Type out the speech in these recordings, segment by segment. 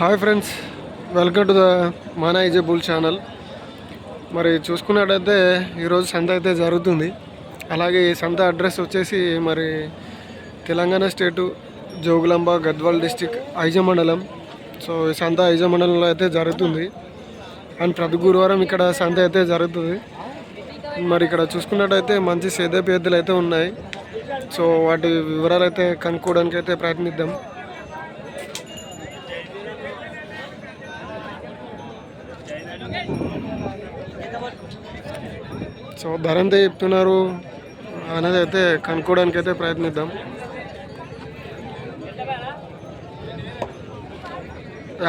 Hi friends, welcome to the మన easy bull channel. మరి చూసుకున్నట్టయితే ఈరోజు సంత అయితే జరుగుతుంది. అలాగే ఈ సంత అడ్రస్ వచ్చేసి మరి తెలంగాణ స్టేటు జోగులాంబ గద్వాల్ డిస్టిక్ ఐజ మండలం. సో ఈ సంత ఐజ మండలంలో అయితే జరుగుతుంది. అండ్ ప్రతి గురువారం ఇక్కడ సంత అయితే జరుగుతుంది. మరి ఇక్కడ చూసుకున్నట్టయితే మంచి సేద్యపు ఎద్దులు అయితే ఉన్నాయి. సో వాటి వివరాలు అయితే కనుక్కోవడానికి అయితే ప్రయత్నిద్దాం. సో ధర ఎంత చెప్తున్నారు అనేది అయితే కనుక్కోవడానికి అయితే ప్రయత్నిద్దాం.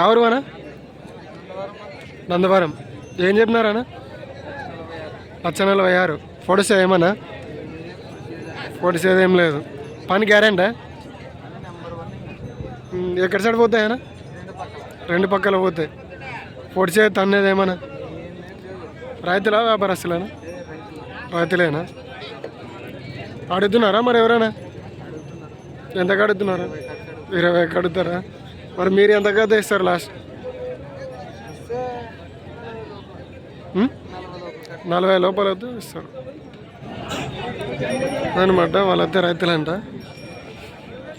ఎవరు అన్న? నందవరం. ఏం చెప్పినారన్న? 1,46. ఫోటోస్ ఏమన్నా? ఫోటోస్ ఏదేం లేదు. పని గ్యారెంటీ ఎక్కడి సైడ్ పోతాయన్నా? రెండు పక్కల పోతాయి. ఫోటోస్ తన్నేది ఏమన్నా? రైతులా వ్యాపారస్తులేనా? రైతులేనా? అడుగుతున్నారా మరి ఎవరైనా? ఎంతకు అడుగుతున్నారా? 20 అడుగుతారా? మరి మీరు ఎంతగా తెస్తారు లాస్ట్? 40 లోపల అయితే ఇస్తారు అనమాట. వాళ్ళైతే రైతులంట.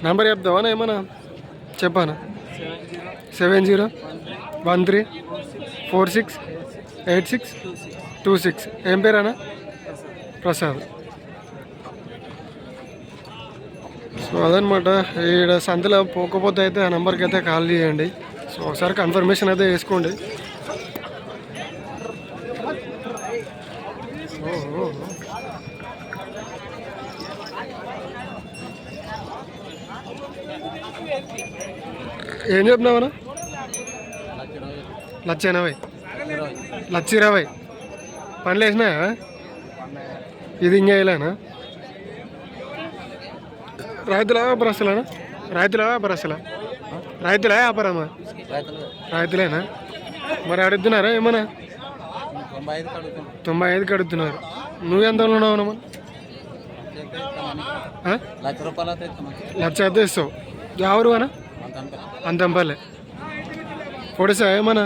నెంబర్ చెప్తావా ఏమన్నా? చెప్పానా? 7013468626. ఏం పేరేనా? ప్రసాద్. సో అదనమాట. ఈడ సంతలో పోకపోతే అయితే ఆ నెంబర్కి అయితే కాల్ చేయండి. సో ఒకసారి కన్ఫర్మేషన్ అయితే వేసుకోండి. ఏం చెప్పినావనా? 1,80. 1,20. పనులు వేసినాయా? ఇది ఇంకా వేయలేనా? రైతులా వ్యాపారస్తులేనా? రైతులా వ్యాపారస్తులా? రైతులా వ్యాపారమా? రైతులేనా? మరి అడుగుతున్నారా ఏమన్నా? 95 అడుగుతున్నారు. నువ్వు ఎంత ఉన్నావు? లక్ష అయితే ఇస్తావు. ఎవరు అనా? అంతంపల్లె. పొడిసా ఏమన్నా?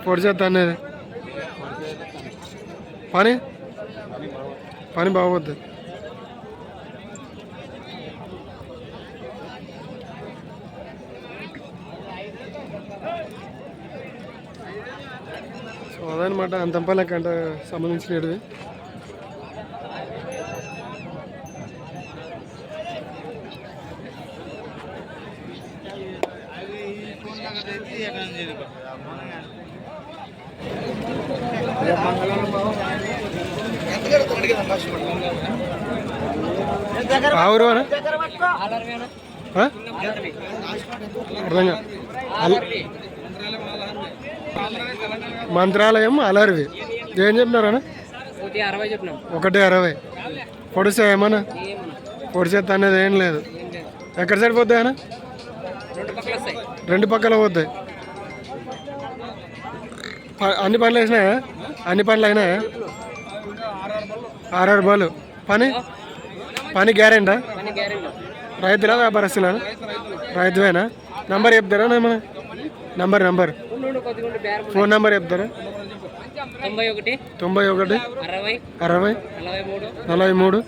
పొడిచేస్తా అనేది పని బాగోద్ది. సో అదనమాట అంతంపల్లె కంట సంబంధించినవి. ఆవురు అనా? అర్థంగా మంత్రాలయం అలర్వి. ఏం చెప్పినారనా? 1,60. పొడిసా ఏమన్నా? పొడిచేస్తా అనేది ఏం లేదు. ఎక్కడి సైడ్ పోతాయి అన్న? రెండు పక్కల పోతాయి. అన్ని పనులు వేసినాయా? అన్ని పనులు అయినాయా? 6 బాలు. పని గ్యారెంటా? రైతులా వ్యాపారస్తులా? రైతువేనా? నంబర్ చెప్తారా ఏమన్నా? నంబర్ ఫోన్ నెంబర్ చెప్తారా? 91 60 43 94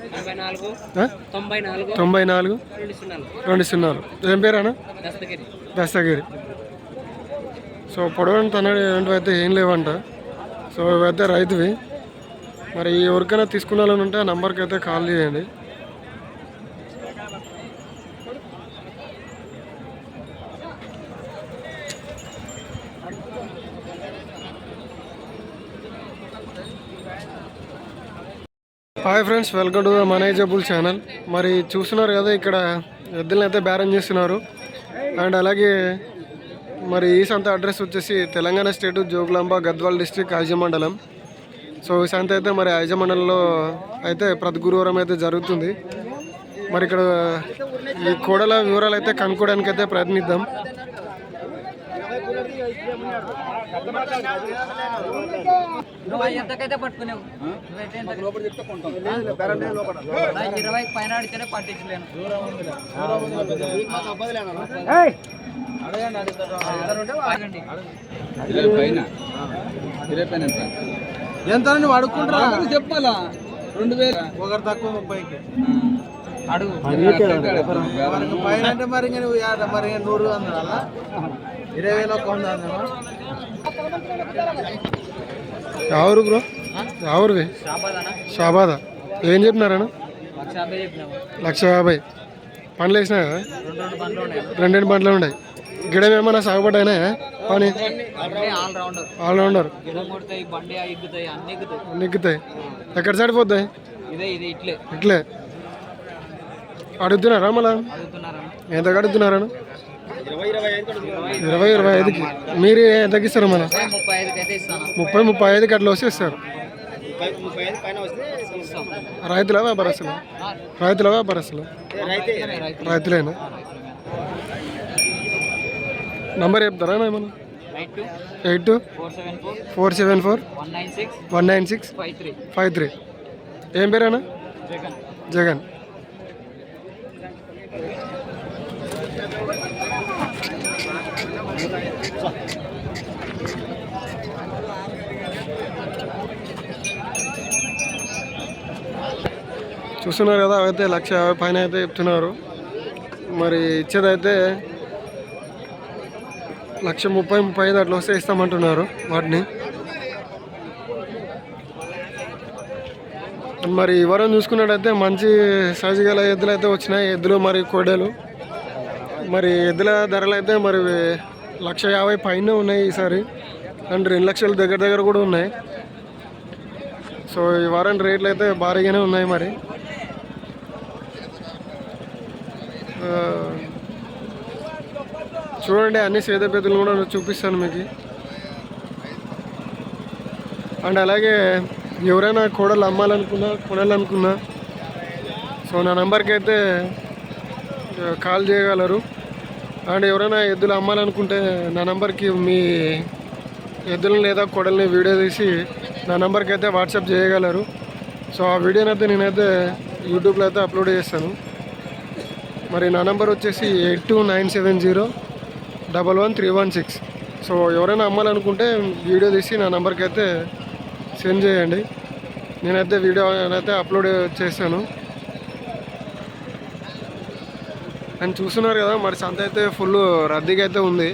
20. ఏం పేరేనా? దస్తగిరి. సో పొడవని తనవి అయితే ఏం లేవంట. సో ఇవైతే రైతువి. మరి ఎవరికైనా తీసుకున్నాలని ఉంటే ఆ నెంబర్కి అయితే కాల్ చేయండి. Hi friends, welcome to the మన ఈజీ బుల్ ఛానల్. మరి చూస్తున్నారు కదా, ఇక్కడ ఎద్దులను అయితే బేరం చేస్తున్నారు. అండ్ అలాగే మరి ఈ సంత అడ్రస్ వచ్చేసి తెలంగాణ స్టేటు జోగులాంబ గద్వాల్ డిస్టిక్ ఐజ మండలం. సో ఈ సంత అయితే మరి ఐజ మండలంలో అయితే ప్రతి గురువారం అయితే జరుగుతుంది. మరి ఇక్కడ ఈ కోడల వివరాలు అయితే కనుక్కోవడానికి అయితే ప్రయత్నిద్దాం. నువ్వు ఎంతకైతే పట్టుకునేవు 20 పైన అడితేనే పట్టించలేను. ఎంత నువ్వు అడుక్కుంటారా చెప్పాలా 2000 ఒకరు తక్కువ 30కి అడుగు పైన అంటే మరి నువ్వు మరి 100 అన్నా 20,000 ఒక 100 అన్నా ఎవరు బ్రో ఎవరివి షాబాదా ఏం చెప్పినారన్న 1,50,000 పండ్లు వేసినా కదా రెండు పండ్లు ఉన్నాయి గిడం ఏమన్నా సాగుపడ్డాయినా పని ఆల్రౌండర్ నిగ్గుతాయి ఎక్కడ సరిపోతాయి ఇట్లే అడుగుతున్నారా మళ్ళా ఎంత అడుగుతున్నారను 20-25కి మీరు ఎంతకి ఇస్తారు మన 30-35కి అట్లా వస్తే ఇస్తారు రైతుల వ్యాపారస్తులు రైతులేనా నంబర్ చెప్తారా ఏమన్నా 82-474-196-53 ఏం పేరేనా జగన్ చూస్తున్నారు కదా అవైతే 1,50,000 పైన అయితే చెప్తున్నారు మరి ఇచ్చేదైతే 1,30,000-35,000 అట్లా వస్తే ఇస్తామంటున్నారు వాటిని మరి వివరం చూసుకున్నట్టయితే మంచి సైజు గల ఎద్దులు అయితే వచ్చినాయి ఎద్దులు మరి కోడలు మరి ఎద్దుల ధరలు అయితే మరి 1,50,000 పైన ఉన్నాయి ఈసారి అండ్ 2 లక్షల దగ్గర కూడా ఉన్నాయి సో ఈ వారం రేట్లు అయితే భారీగానే ఉన్నాయి మరి చూడండి అన్ని సేద పెద్దలు కూడా చూపిస్తాను మీకు అండ్ అలాగే ఎవరైనా కోడలు అమ్మాలనుకున్నా కొనాలనుకున్నా సో నా నెంబర్కి అయితే కాల్ చేయగలరు అండ్ ఎవరైనా ఎద్దులు అమ్మాలనుకుంటే నా నెంబర్కి మీ ఎద్దులను లేదా కోడల్ని వీడియో తీసి నా నెంబర్కి అయితే వాట్సాప్ చేయగలరు సో ఆ వీడియోని అయితే నేనైతే యూట్యూబ్లో అయితే అప్లోడ్ చేస్తాను మరి నా నెంబర్ వచ్చేసి 8297011316 సో ఎవరైనా అమ్మాలనుకుంటే వీడియో తీసి నా నెంబర్కి అయితే సెండ్ చేయండి నేనైతే వీడియో అయితే అప్లోడ్ చేస్తాను అండ్ చూస్తున్నారు కదా మరి సంత అయితే ఫుల్ రద్దీగా అయితే ఉంది